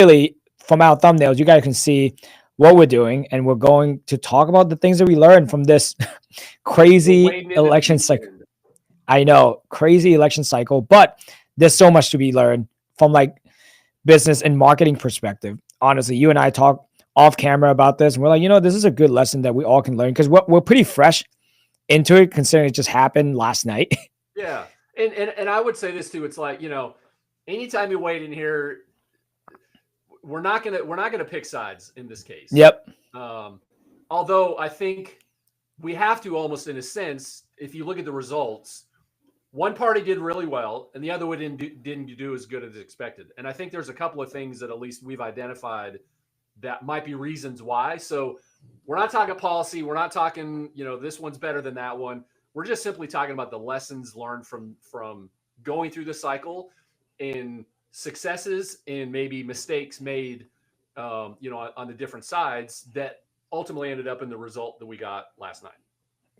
really, from our thumbnails, you guys can see what we're doing, and we're going to talk about the things that we learned from this We're crazy wading into the election deep cycle. end. I know, crazy election cycle, but there's so much to be learned from like business and marketing perspective. Honestly, you and I talk off camera about this, and we're like, this is a good lesson that we all can learn because we're pretty fresh into it, considering it just happened last night. Yeah. And I would say this too. It's like, anytime you wade in here, we're not gonna pick sides in this case. Yep. Um, Although I think we have to almost in a sense, if you look at the results, one party did really well and the other one didn't do as good as expected. And I think there's a couple of things that at least we've identified that might be reasons why. So we're not talking policy. We're not talking, this one's better than that one. We're just simply talking about the lessons learned from going through the cycle and successes and maybe mistakes made, on the different sides that ultimately ended up in the result that we got last night.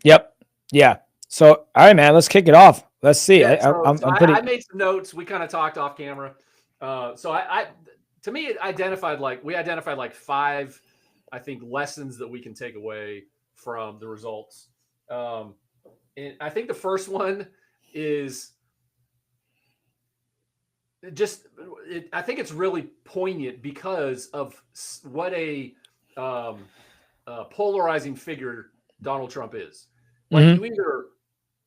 Yep. Yeah. So, all right, man, let's kick it off. Let's see. Yeah, I'm pretty. I made some notes. We kind of talked off camera. So to me, we identified like five, I think, lessons that we can take away from the results. And I think the first one is I think it's really poignant because of what um, polarizing figure Donald Trump is. Like Mhm, you either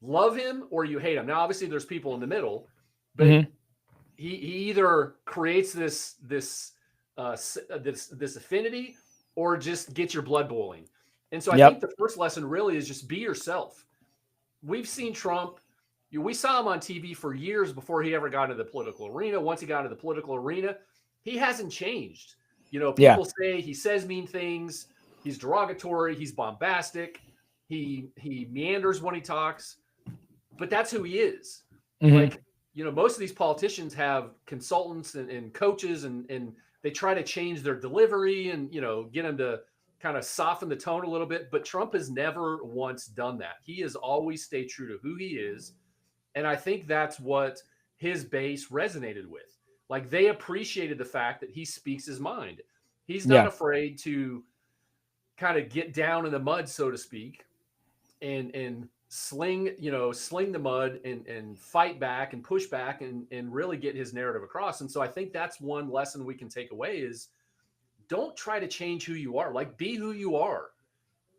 love him or you hate him. Now, obviously, there's people in the middle, but mhm. he either creates this affinity or just gets your blood boiling. And so I think Yep. the first lesson really is just be yourself. We've seen Trump. We saw him on TV for years before he ever got into the political arena. Once he got into the political arena, he hasn't changed. Yeah. People say he says mean things. He's derogatory. He's bombastic. He meanders when he talks, but that's who he is. Mhm. Like, most of these politicians have consultants and coaches and they try to change their delivery and, get them to kind of soften the tone a little bit. But Trump has never once done that. He has always stayed true to who he is. And I think that's what his base resonated with. Like they appreciated the fact that he speaks his mind. He's not Yeah. afraid to kind of get down in the mud, so to speak, and sling the mud and fight back and push back and really get his narrative across. And so I think that's one lesson we can take away is don't try to change who you are. Like be who you are.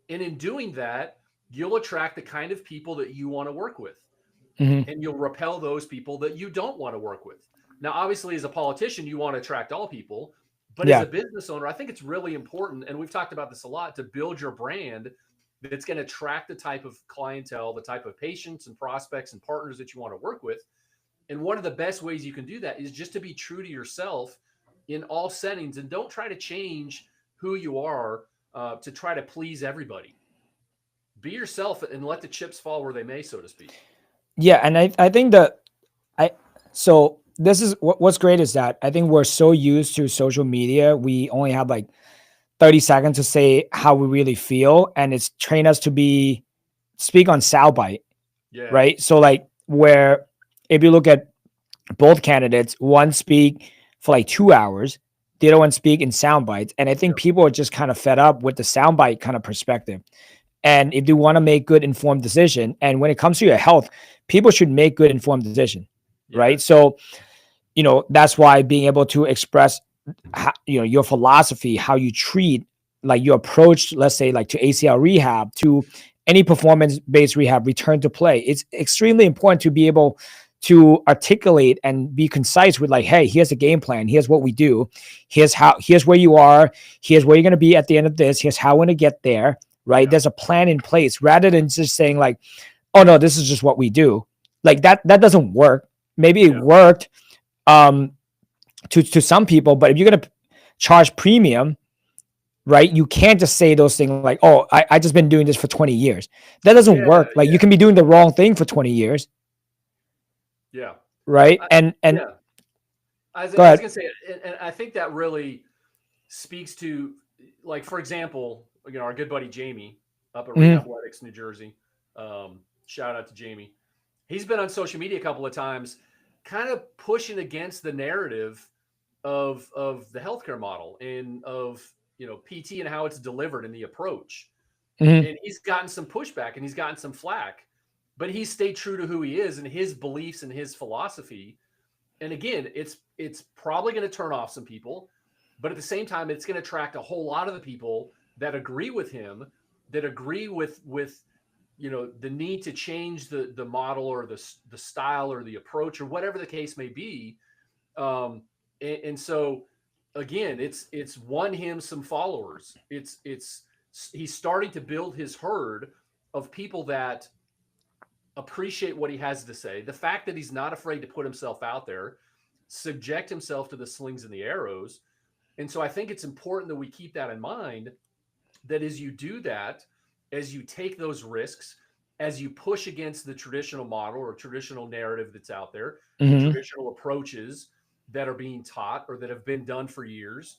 And in doing that, you'll attract the kind of people that you want to work with Mhm. and you'll repel those people that you don't want to work with. Now, obviously, as a politician, you want to attract all people, but as a Yeah. business owner, I think it's really important, and we've talked about this a lot, to build your brand that's going to attract the type of clientele, the type of patients and prospects and partners that you want to work with. And one of the best ways you can do that is just to be true to yourself in all settings and don't try to change who you are to try to please everybody. Be yourself and let the chips fall where they may, so to speak. Yeah. And I think that I, so this is what's great is that I think we're so used to social media. We only have like 30 seconds to say how we really feel. And it's trained us to speak on soundbite, Yeah. right? So like where if you look at both candidates, one speak for like 2 hours, the other one speak in sound bites. And I think Yep. people are just kind of fed up with the soundbite kind of perspective. And if you want to make good informed decision, and when it comes to your health, people should make good informed decision, right? Yes. So, that's why being able to express, your philosophy, how you treat, like your approach, let's say like to ACL rehab, to any performance-based rehab, return to play. It's extremely important to be able to articulate and be concise with like, hey, here's the game plan. Here's what we do. Here's where you are. Here's where you're going to be at the end of this. Here's how we're going to get there. Right. Yeah. There's a plan in place rather than just saying like, oh no, this is just what we do. Like that doesn't work. Maybe it Yeah. worked um to some people, but if you're going to charge premium, right, you can't just say those things like, oh, I just been doing this for 20 years. That doesn't Yeah. work. Like you Yeah. can be doing the wrong thing for 20 years, Yeah. right? I, And yeah. go I was ahead. gonna say, and I think that really speaks to, like, for example, our good buddy Jamie up at Mhm. Rehathletics, New Jersey. Shout out to Jamie. He's been on social media a couple of times, kind of pushing against the narrative of the healthcare model and of, PT and how it's delivered and the approach. Hmm. And he's gotten some pushback and he's gotten some flack, but he stayed true to who he is and his beliefs and his philosophy. And again, it's probably going to turn off some people, but at the same time, it's going to attract a whole lot of the people that agree with him, that agree with the need to change the model or the style or the approach or whatever the case may be. And so again, it's won him some followers. It's he's starting to build his herd of people that appreciate what he has to say. The fact that he's not afraid to put himself out there, subject himself to the slings and the arrows. And so I think it's important that we keep that in mind, that as you do that, as you take those risks, as you push against the traditional model or traditional narrative that's out there, the Hmm. traditional approaches that are being taught or that have been done for years,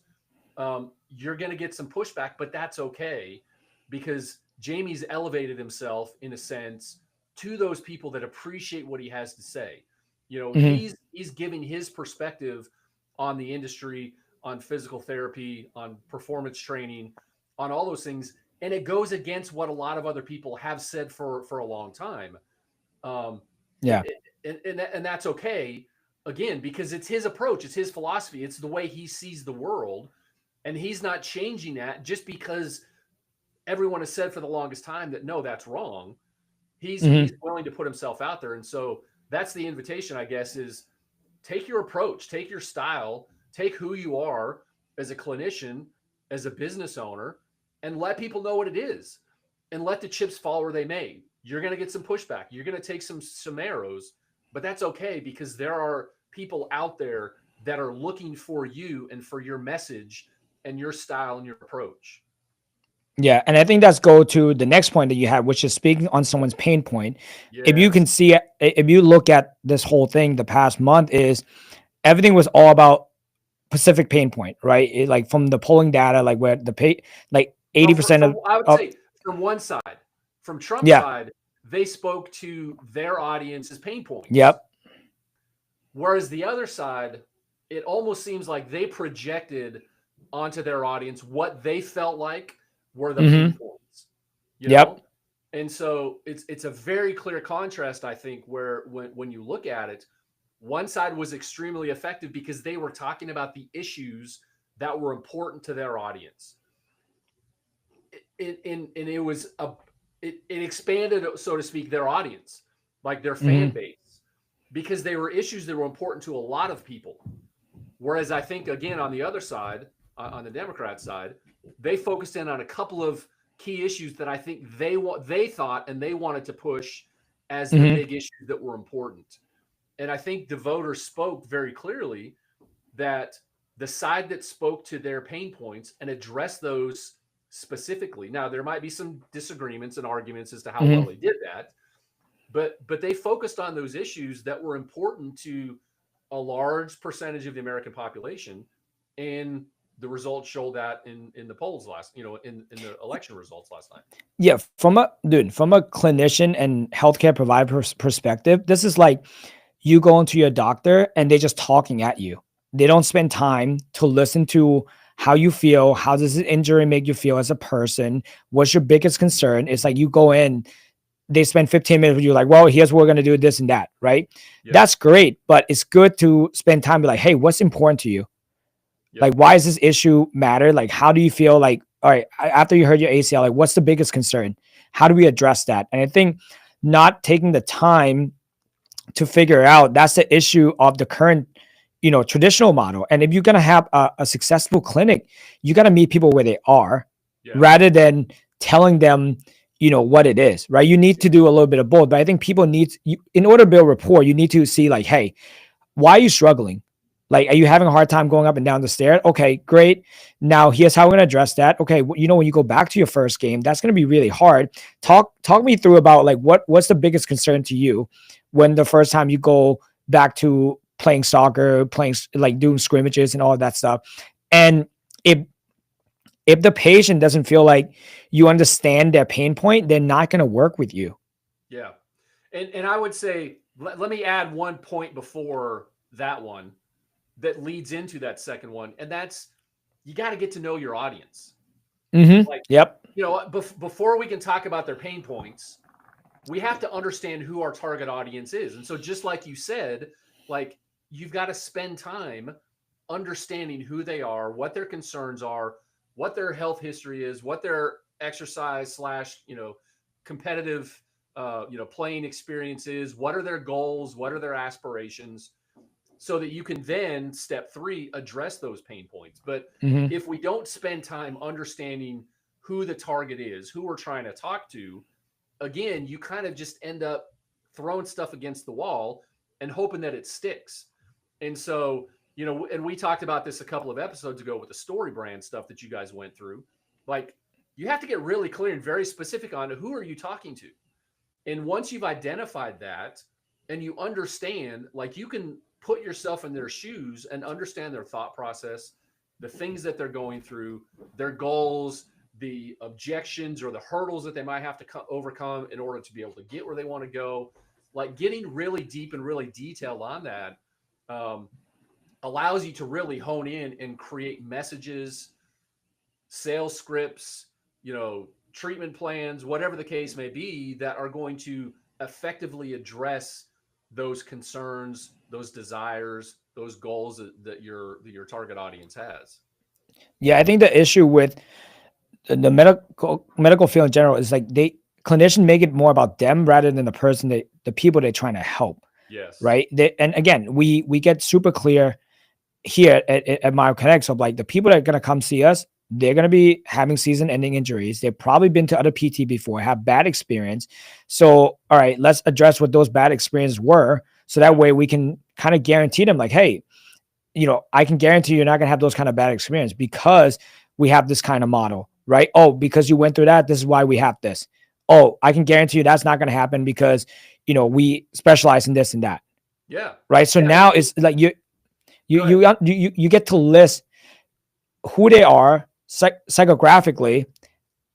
you're going to get some pushback, but that's okay, because Jamie's elevated himself in a sense to those people that appreciate what he has to say. Hmm. He's giving his perspective on the industry, on physical therapy, on performance training, on all those things, and it goes against what a lot of other people have said for a long time. Um, Yeah. and that's okay, again, because it's his approach, it's his philosophy, it's the way he sees the world, and he's not changing that just because everyone has said for the longest time that no, that's wrong. He's Hmm. willing to put himself out there, and so that's the invitation, I guess, is take your approach, take your style, take who you are as a clinician, as a business owner, and let people know what it is, and let the chips fall where they may. You're going to get some pushback. You're going to take some arrows, but that's okay, because there are people out there that are looking for you and for your message and your style and your approach. Yeah, and I think that's go to the next point that you had, which is speaking on someone's pain point. If you Yes. can see it, if you look at this whole thing, the past month is everything was all about Pacific pain point, right? Like from the polling data, like where the pay, like Well, 80% I would of say from one side, from Trump's yeah, side, they spoke to their audience's pain points. yep, Whereas the other side, it almost seems like they projected onto their audience what they felt like were the pain hmm, points, you yep, know? And so it's a very clear contrast, I think, where when you look at it, one side was extremely effective because they were talking about the issues that were important to their audience. And it was it expanded, so to speak, their audience, like their fan hmm, base, because they were issues that were important to a lot of people. Whereas I think, again, on the other side, on the Democrat side, they focused in on a couple of key issues that I think they thought and they wanted to push as the hmm, big issues that were important. And I think the voters spoke very clearly that the side that spoke to their pain points and addressed those specifically. Now, there might be some disagreements and arguments as to how well hmm. they did that, but they focused on those issues that were important to a large percentage of the American population, and the results show that in the polls last, in the election results last night. Yeah, from a clinician and healthcare provider perspective, this is like you go into your doctor and they're just talking at you. They don't spend time to listen to how you feel. How does this injury make you feel as a person? What's your biggest concern? It's like you go in, they spend 15 minutes with you, like, well, here's what we're gonna do, this and that, right? Yep. That's great, but it's good to spend time be like, hey, what's important to you? Like, Yep. why does this issue matter? Like, how do you feel? Like, all right, after you heard your ACL, like, what's the biggest concern? How do we address that? And I think not taking the time to figure out, that's the issue of the current, traditional model. And if you're going to have a successful clinic, you got to meet people where they are Yeah. rather than telling them, what it is, right? You need to do a little bit of both. But I think people need, in order to build rapport, you need to see like, hey, why are you struggling? Like, are you having a hard time going up and down the stairs? Okay, great. Now here's how we're gonna address that. Okay, when you go back to your first game, that's gonna be really hard. Yeah. Talk me through about like what's the biggest concern to you when the first time you go back to playing soccer, playing like doing scrimmages and all of that stuff. And if the patient doesn't feel like you understand their pain point, they're not gonna work with you. Yeah. And I would say, let me add one point before that one, that leads into that second one. And that's, you got to get to know your audience. Like, Yep. before we can talk about their pain points, we have to understand who our target audience is. And so just like you said, like, you've got to spend time understanding who they are, what their concerns are, what their health history is, what their exercise slash, competitive, playing experience is, what are their goals, what are their aspirations, so that you can then step 3 address those pain points. But if we don't spend time understanding who the target is, who we're trying to talk to, again, you kind of just end up throwing stuff against the wall and hoping that it sticks. And so, and we talked about this a couple of episodes ago with the story brand stuff that you guys went through. Like, you have to get really clear and very specific on who are you talking to. And once you've identified that and you understand, like, you can put yourself in their shoes and understand their thought process, the things that they're going through, their goals, the objections or the hurdles that they might have to overcome in order to be able to get where they want to go. Like, getting really deep and really detailed on that allows you to really hone in and create messages, sales scripts, treatment plans, whatever the case may be, that are going to effectively address those concerns, those desires, those goals that your target audience has. Yeah, I think the issue with the medical field in general is like clinicians make it more about them rather than the people they're trying to help. Yes. Right. And again, we get super clear here at Myo Connect. So like the people that are going to come see us, they're going to be having season ending injuries. They've probably been to other PT before, have bad experience. So, all right, let's address what those bad experiences were. So that way we can kind of guarantee them like, hey, I can guarantee you're not going to have those kind of bad experience because we have this kind of model, right? Oh, because you went through that, this is why we have this. Oh, I can guarantee you that's not going to happen because, we specialize in this and that. Yeah. Right. So now it's like you get to list who they are psychographically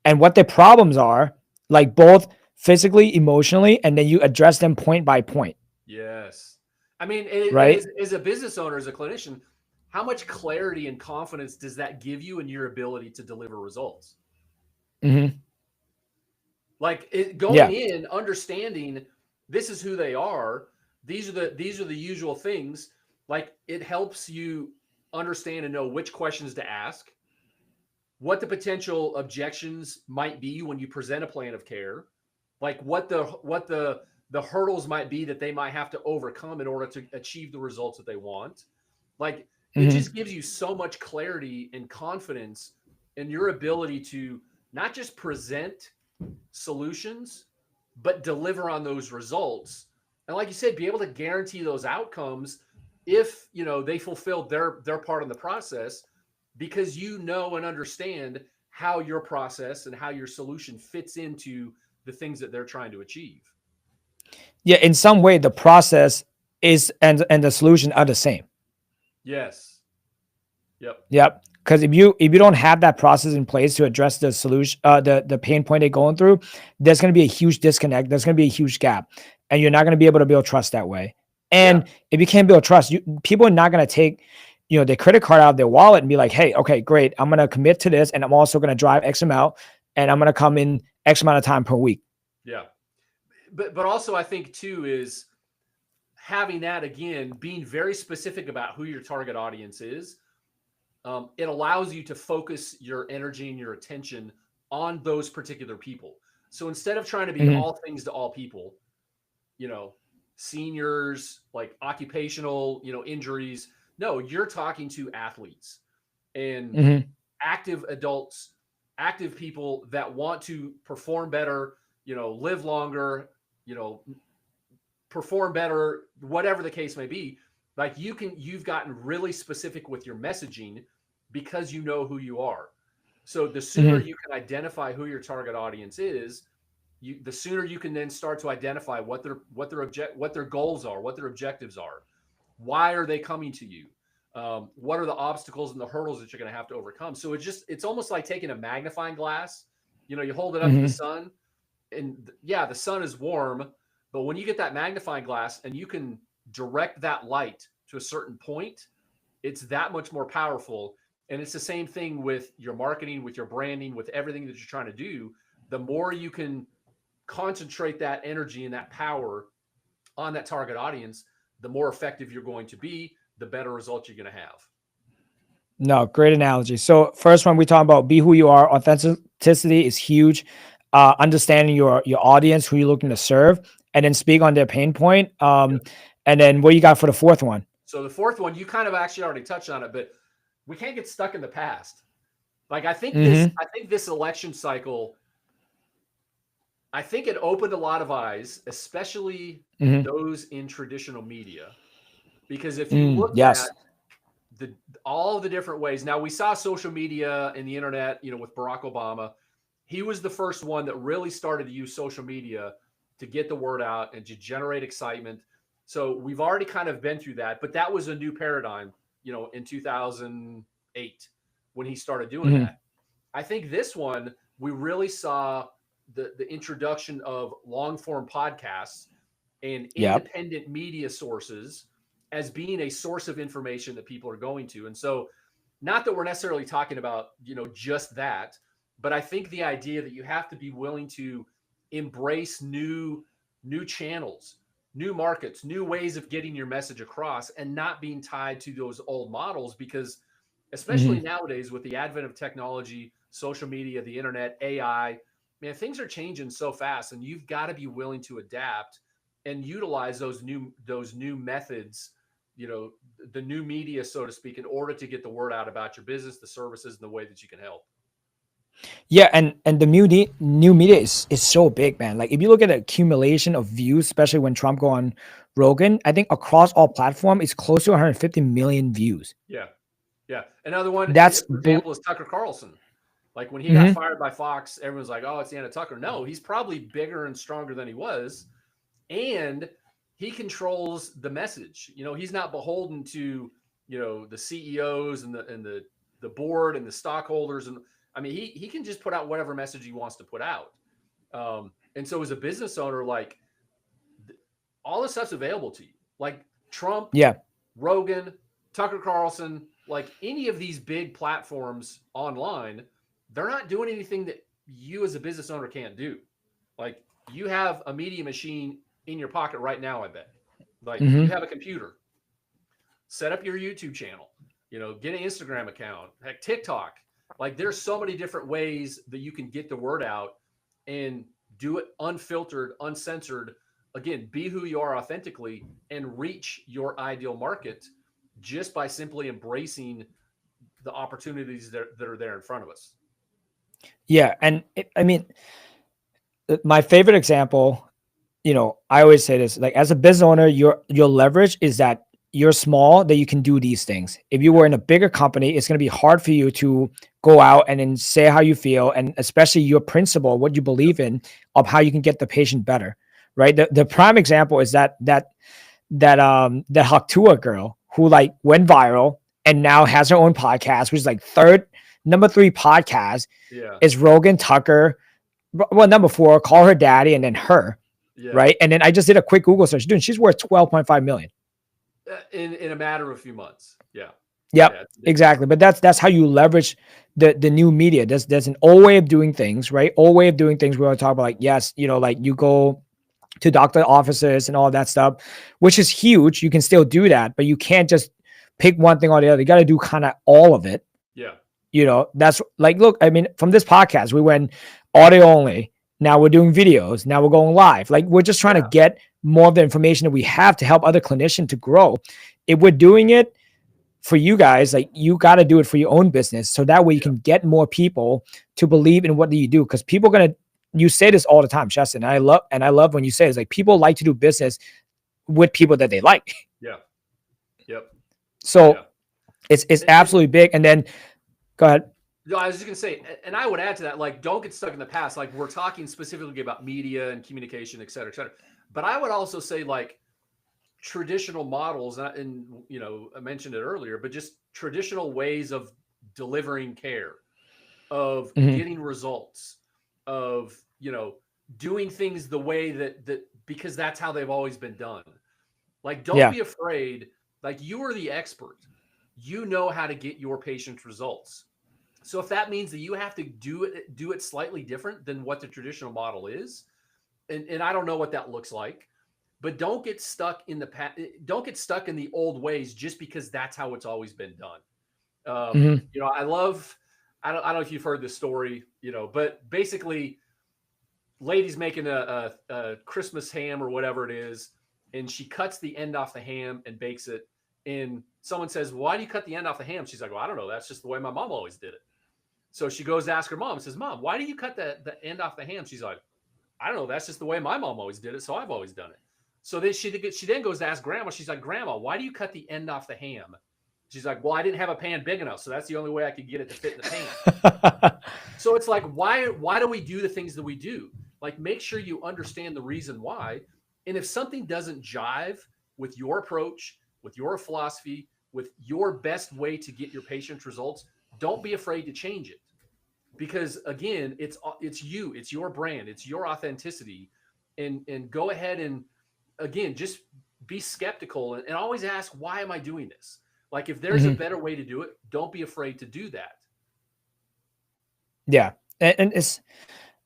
and what their problems are, like both physically, emotionally, and then you address them point by point. Yes. I mean, right. As a business owner, as a clinician, how much clarity and confidence does that give you in your ability to deliver results? Like, going in, understanding this is who they are. These are the usual things. Like, it helps you understand and know which questions to ask, what the potential objections might be when you present a plan of care, like what the hurdles might be that they might have to overcome in order to achieve the results that they want. Like, it just gives you so much clarity and confidence in your ability to not just present solutions, but deliver on those results. And like you said, be able to guarantee those outcomes if they fulfilled their part in the process, because and understand how your process and how your solution fits into the things that they're trying to achieve. Yeah, in some way the process is and the solution are the same. Yes. Yep. Because if you don't have that process in place to address the solution, the pain point they're going through, there's going to be a huge disconnect. There's going to be a huge gap, and you're not going to be able to build trust that way. And if you can't build trust, people are not going to take, their credit card out of their wallet and be like, hey, okay, great, I'm going to commit to this, and I'm also going to drive X amount, and I'm going to come in X amount of time per week. Yeah, but also I think too is having that, again, being very specific about who your target audience is. It allows you to focus your energy and your attention on those particular people. So instead of trying to be all things to all people, seniors, like occupational, injuries, no, you're talking to athletes and active adults, active people that want to perform better, live longer, perform better, whatever the case may be. Like, you've gotten really specific with your messaging because you know who you are. So the sooner you can identify who your target audience is, the sooner you can then start to identify what their goals are, what their objectives are, why are they coming to you, what are the obstacles and the hurdles that you're going to have to overcome. So it's almost like taking a magnifying glass. You hold it up to the sun, and the sun is warm, but when you get that magnifying glass and you can direct that light to a certain point, it's that much more powerful. And it's the same thing with your marketing, with your branding, with everything that you're trying to do. The more you can concentrate that energy and that power on that target audience, the more effective you're going to be, the better results you're going to have. No, great analogy. So first one we talk about be who you are. Authenticity is huge. Understanding your audience, who you're looking to serve, and then speak on their pain point. And then what you got for the fourth one? So the fourth one, you kind of actually already touched on it, but we can't get stuck in the past. Like I think this election cycle, I think it opened a lot of eyes, especially those in traditional media, because if you look at all the different ways. Now we saw social media and the internet, with Barack Obama. He was the first one that really started to use social media to get the word out and to generate excitement. So we've already kind of been through that, but that was a new paradigm, in 2008 when he started doing that. I think this one, we really saw the introduction of long form podcasts and independent media sources as being a source of information that people are going to. And so not that we're necessarily talking about, just that, but I think the idea that you have to be willing to embrace new channels, new markets, new ways of getting your message across and not being tied to those old models, because especially nowadays with the advent of technology, social media, the internet, AI, man, things are changing so fast, and you've got to be willing to adapt and utilize those new methods, the new media, so to speak, in order to get the word out about your business, the services, and the way that you can help. Yeah, and the new media is so big, man. Like if you look at the accumulation of views, especially when Trump go on Rogan, I think across all platforms, it's close to 150 million views. Yeah. Another one, That's for example, is Tucker Carlson. Like when he got fired by Fox, everyone's like, "Oh, it's the end of Tucker." No, he's probably bigger and stronger than he was, and he controls the message. He's not beholden to the CEOs and the board and the stockholders, and I mean he can just put out whatever message he wants to put out. And so as a business owner, like all this stuff's available to you, like Trump, Rogan, Tucker Carlson, like any of these big platforms online, they're not doing anything that you as a business owner can't do. Like you have a media machine in your pocket right now, I bet. Like you have a computer, set up your YouTube channel, get an Instagram account, heck, TikTok. Like there's so many different ways that you can get the word out and do it unfiltered, uncensored. Again, be who you are authentically and reach your ideal market just by simply embracing the opportunities that are there in front of us. Yeah. And I mean, my favorite example, I always say this, like as a business owner, your leverage is that you're small, that you can do these things. If you were in a bigger company, it's going to be hard for you to go out and then say how you feel, and especially your principle, what you believe in, of how you can get the patient better. Right. The prime example is that Haktua girl who like went viral and now has her own podcast, which is like number 3 podcast is Rogan, Tucker. Well, number 4, call her daddy, and then her. Right. And then I just did a quick Google search. Dude, she's worth 12.5 million. In a matter of a few months. Yep, exactly. But that's how you leverage the new media. There's an old way of doing things, right? Old way of doing things. We want to talk about, like, yes, like you go to doctor offices and all that stuff, which is huge. You can still do that, but you can't just pick one thing or the other. You got to do kind of all of it. Yeah. That's like, look, I mean, from this podcast, we went audio only. Now we're doing videos. Now we're going live. Like we're just trying to get more of the information that we have to help other clinicians to grow. If we're doing it for you guys, like you got to do it for your own business. So that way you can get more people to believe in what you do. Because people are you say this all the time, Chestin. I love when you say it's like people like to do business with people that they like. Yeah. Yep. So it's absolutely big. And then go ahead. No, I was just going to say, and I would add to that, like, don't get stuck in the past. Like, we're talking specifically about media and communication, et cetera, et cetera. But I would also say, like, traditional models, and I mentioned it earlier, but just traditional ways of delivering care, of getting results, of, doing things the way that because that's how they've always been done. Like, don't be afraid. Like, you are the expert. you know how to get your patient's results. So if that means that you have to do it slightly different than what the traditional model is, and I don't know what that looks like, but don't get stuck in don't get stuck in the old ways just because that's how it's always been done. Hmm. You know, I don't know if you've heard this story, you know, but basically, lady's making a Christmas ham or whatever it is, and she cuts the end off the ham and bakes it. And someone says, "Why do you cut the end off the ham?" She's like, "Well, I don't know. That's just the way my mom always did it." So she goes to ask her mom and says, "Mom, why do you cut the end off the ham?" She's like, "I don't know. That's just the way my mom always did it. So I've always done it." So then she then goes to ask grandma. She's like, "Grandma, why do you cut the end off the ham?" She's like, "Well, I didn't have a pan big enough. So that's the only way I could get it to fit in the pan." So it's like, why do we do the things that we do? Like, make sure you understand the reason why. And if something doesn't jive with your approach, with your philosophy, with your best way to get your patient's results, don't be afraid to change it. Because again, it's you, it's your brand, it's your authenticity. And go ahead and again, just be skeptical and always ask, why am I doing this? Like, if there's a Hmm. better way to do it, don't be afraid to do that. Yeah. And it's,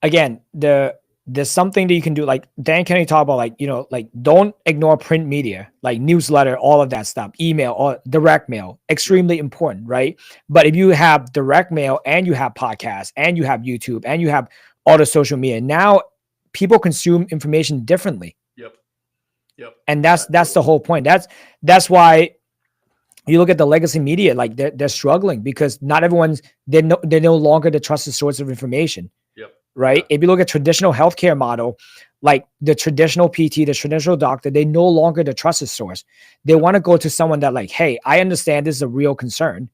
again, there's something that you can do. Like Dan Kennedy talk about, like, like, don't ignore print media, like newsletter, all of that stuff, email or direct mail, Yep. extremely important, right? But if you have direct mail and you have podcasts and you have YouTube and you have all the social media, now people consume information differently. Yep. Yep. And that's the Absolutely. whole point. That's why you look at the legacy media, like they're struggling because not everyone's, they're no longer the trusted source of information, Yep. right? Yeah. If you look at traditional healthcare model, like the traditional PT, the traditional doctor, they no longer the trusted source. They Yep. want to go to someone that, like, hey, I understand this is a real concern,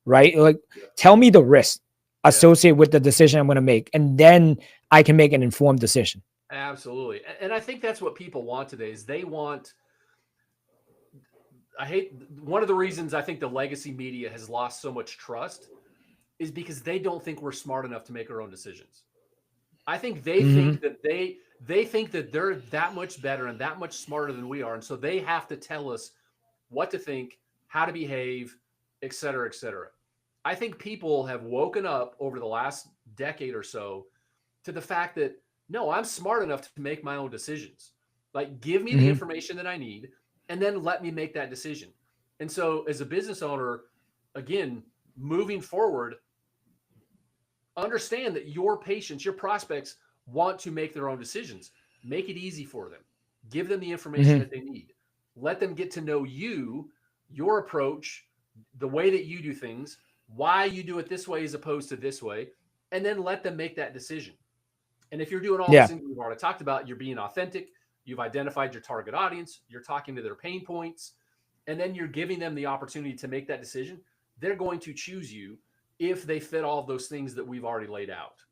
right? Like, Yep. tell me the risk Yeah. associated with the decision I'm going to make, and then I can make an informed decision. Absolutely. And I think that's what people want today is they want, I hate one of the reasons I think the legacy media has lost so much trust is because they don't think we're smart enough to make our own decisions. I think they Hmm. think that they think that they're that much better and that much smarter than we are, and so they have to tell us what to think, how to behave, et cetera, et cetera. I think people have woken up over the last decade or so to the fact that no, I'm smart enough to make my own decisions. Like, give me the Hmm. information that I need, and then let me make that decision. And so, as a business owner, again, moving forward, understand that your patients, your prospects want to make their own decisions. Make it easy for them. Give them the information Hmm. that they need. Let them get to know you, your approach, the way that you do things, why you do it this way as opposed to this way, and then let them make that decision. And if you're doing all those Yeah. things we've already talked about, you're being authentic, you've identified your target audience, you're talking to their pain points, and then you're giving them the opportunity to make that decision, they're going to choose you if they fit all of those things that we've already laid out.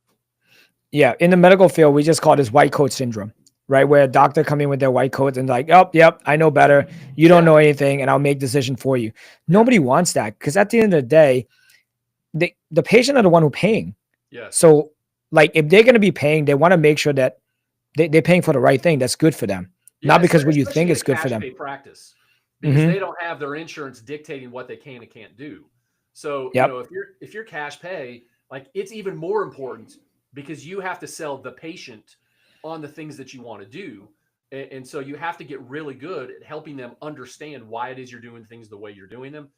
Yeah, in the medical field, we just call this white coat syndrome, right? Where a doctor come in with their white coat and like, oh, yep, I know better. You don't Yeah. know anything, and I'll make decision for you. Yeah. Nobody wants that because at the end of the day, the patient are the one who paying. Yes. So, like, if they're going to be paying, they want to make sure that they're paying for the right thing that's good for them, Yeah. not because what you Especially think in a is good for cash them. pay practice, because Hmm. they don't have their insurance dictating what they can and can't do. So, Yep. if you're cash pay, like, it's even more important because you have to sell the patient on the things that you want to do. And so you have to get really good at helping them understand why it is you're doing things the way you're doing them,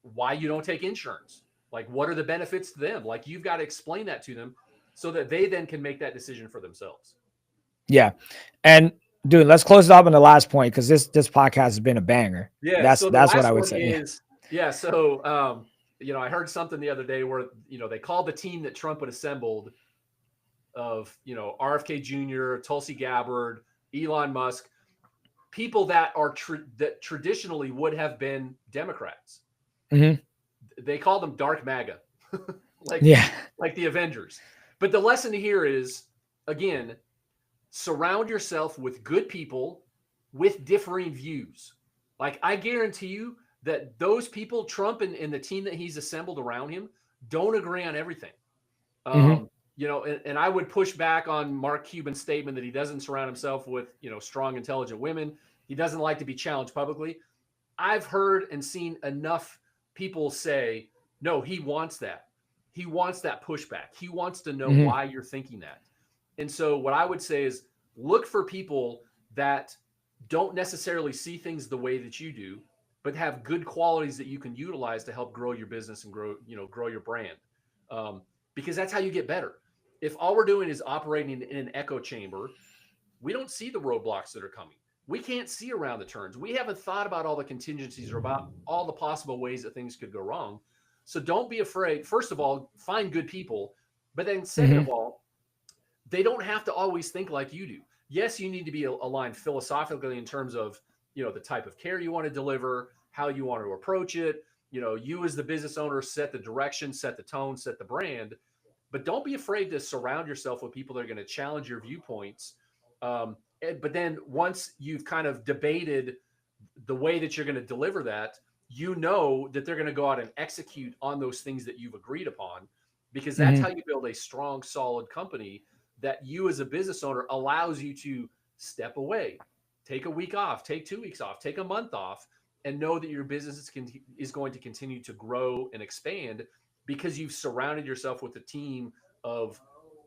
why you don't take insurance. Like, what are the benefits to them? Like, you've got to explain that to them so that they then can make that decision for themselves. Yeah. And dude, let's close it up on the last point because this podcast has been a banger. Yeah. That's So the that's what I last would one say. Yeah. is, yeah. So, I heard something the other day where, they called the team that Trump had assembled of, RFK Jr., Tulsi Gabbard, Elon Musk, people that that traditionally would have been Democrats. Hmm. They called them dark MAGA, like Yeah. like the Avengers. But the lesson here is, again, surround yourself with good people with differing views. Like, I guarantee you that those people, Trump and the team that he's assembled around him, don't agree on everything. Hmm. And I would push back on Mark Cuban's statement that he doesn't surround himself with, strong, intelligent women. He doesn't like to be challenged publicly. I've heard and seen enough people say, no, he wants that. He wants that pushback. He wants to know Hmm. why you're thinking that. And so what I would say is look for people that don't necessarily see things the way that you do, but have good qualities that you can utilize to help grow your business and grow your brand. Because that's how you get better. If all we're doing is operating in an echo chamber, we don't see the roadblocks that are coming. We can't see around the turns. We haven't thought about all the contingencies or about all the possible ways that things could go wrong. So don't be afraid. First of all, find good people. But then, second Hmm. of all, they don't have to always think like you do. Yes, you need to be aligned philosophically in terms of, the type of care you want to deliver, how you want to approach it. You as the business owner set the direction, set the tone, set the brand. But don't be afraid to surround yourself with people that are going to challenge your viewpoints. But then once you've kind of debated the way that you're going to deliver that, that they're going to go out and execute on those things that you've agreed upon, because that's how Hmm. you build a strong, solid company that you as a business owner allows you to step away, take a week off, take 2 weeks off, take a month off, and know that your business is going to continue to grow and expand because you've surrounded yourself with a team of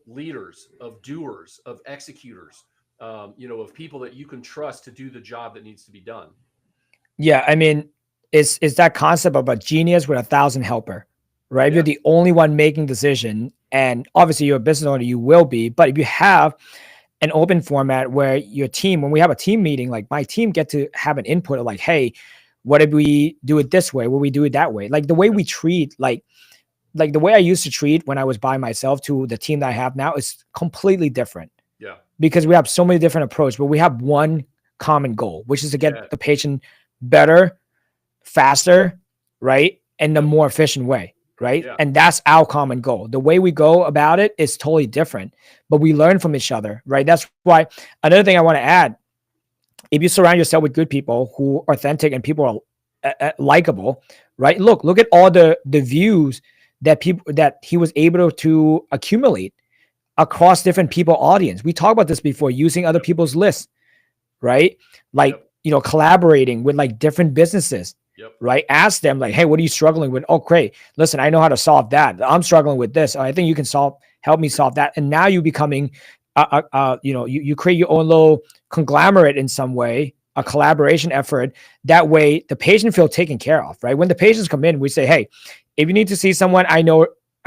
leaders, of doers, of executors, of people that you can trust to do the job that needs to be done. Yeah, I mean, it's that concept of a genius with 1,000 helper, right? If you're Yeah. the only one making decision, and obviously you're a business owner, you will be. But if you have an open format where your team, when we have a team meeting, like my team get to have an input of like, hey, what if we do it this way? What we do it that way? Like the way Yep. we treat, like the way I used to treat when I was by myself to the team that I have now is completely different Yeah. because we have so many different approaches, but we have one common goal, which is to get Yeah. the patient better, faster, right? And the Yep. more efficient way, right? Yeah. And that's our common goal. The way we go about it is totally different, but we learn from each other, right? That's why another thing I want to add, if you surround yourself with good people who are authentic and people are likable, right? Look at all the views that he was able to accumulate across different people audience. We talked about this before, using other Yep. people's lists, right? Like, Yep. collaborating with like different businesses, Yep. right? Ask them like, hey, what are you struggling with? Oh, great. Listen, I know how to solve that. I'm struggling with this. I think you can help me solve that. And now you becoming, you create your own little conglomerate in some way, a Yep. collaboration effort. That way the patient feel taken care of, right? When the patients come in, we say, hey, if you need to see someone, I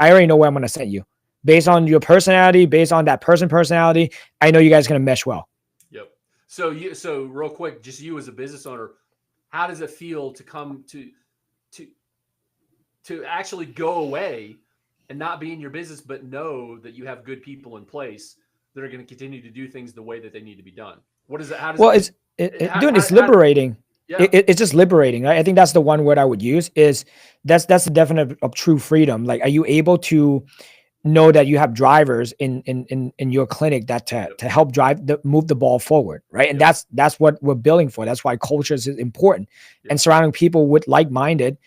already know where I'm going to send you based on your personality, based on that personality. I know you guys are going to mesh well. Yep. So real quick, just you as a business owner, how does it feel to come to to actually go away and not be in your business, but know that you have good people in place that are going to continue to do things the way that they need to be done? What is it? How does Well, it? dude, it's How liberating. yeah. It's just liberating. I think that's the one word I would use. Is that's the definition of true freedom. Like, are you able to know that you have drivers in your clinic that Yep. to help move the ball forward, right? And Yep. that's what we're building for. That's why culture is important, and Yep. surrounding people with like-minded.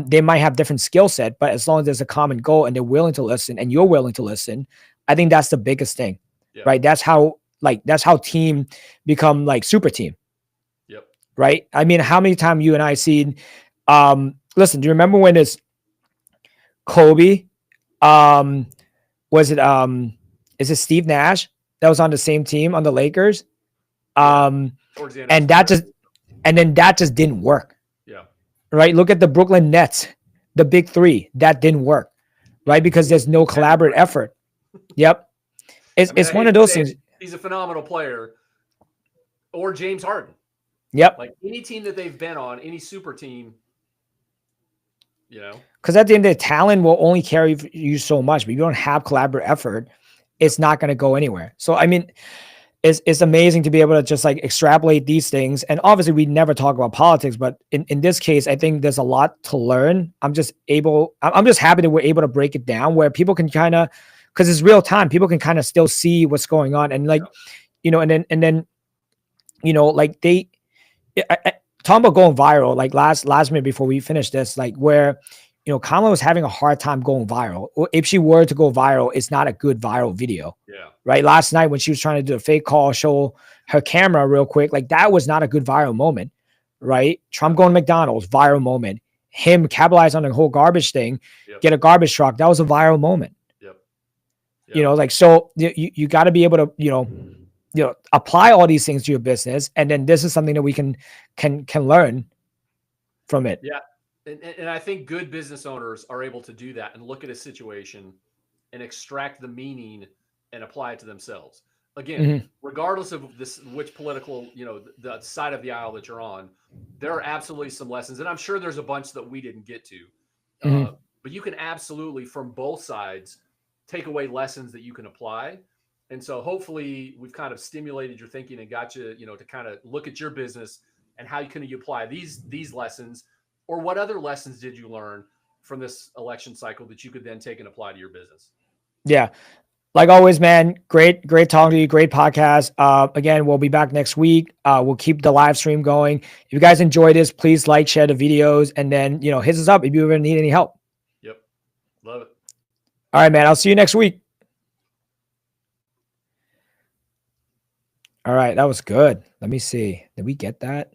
They might have different skill set, but as long as there's a common goal and they're willing to listen and you're willing to listen, I think that's the biggest thing, Yep. right? That's how team become like super team, Yep. right? I mean, how many times you and I seen, listen, do you remember when it's Kobe, um, was it, is it Steve Nash that was on the same team on the Lakers? Yeah. Um, Towards the end of and his career. then that just didn't work, Yeah. right? Look at the Brooklyn Nets, the big three, that didn't work, right? Because there's no collaborative effort. Yep. I mean, I It's one hate of to those say it, things. he's a phenomenal player. Or James Harden. Yep. Like any team that they've been on, any super team, Because at the end of the day, talent will only carry you so much, but if you don't have collaborative effort, it's not going to go anywhere. So, I mean, it's amazing to be able to just like extrapolate these things. And obviously we never talk about politics, but in this case, I think there's a lot to learn. I'm just happy that we're able to break it down where people can kind of, because it's real time, people can kind of still see what's going on. And like, and then, like talking about going viral, like last minute before we finish this, like where, Kamala was having a hard time going viral. If she were to go viral, it's not a good viral video. Yeah. Right. Last night when she was trying to do a fake call, show her camera real quick, like that was not a good viral moment. Right. Trump going to McDonald's, viral moment. him capitalize on the whole garbage thing, Yep. get a garbage truck. That was a viral moment. Yep. You know, like, so you got to be able to, apply all these things to your business. And then this is something that we can learn from it. Yeah. And I think good business owners are able to do that and look at a situation and extract the meaning and apply it to themselves. Again, regardless of this, which political, the side of the aisle that you're on, there are absolutely some lessons. And I'm sure there's a bunch that we didn't get to. But you can absolutely, from both sides, take away lessons that you can apply. And so hopefully we've kind of stimulated your thinking and got you, to kind of look at your business and how can you apply these lessons, or what other lessons did you learn from this election cycle that you could then take and apply to your business? Yeah. Like always, man, great talking to you. Great podcast. Again, we'll be back next week. We'll keep the live stream going. If you guys enjoy this, please like, share the videos, and then, hit us up if you ever need any help. Yep. Love it. All right, man. I'll see you next week. All right. That was good. Let me see. Did we get that?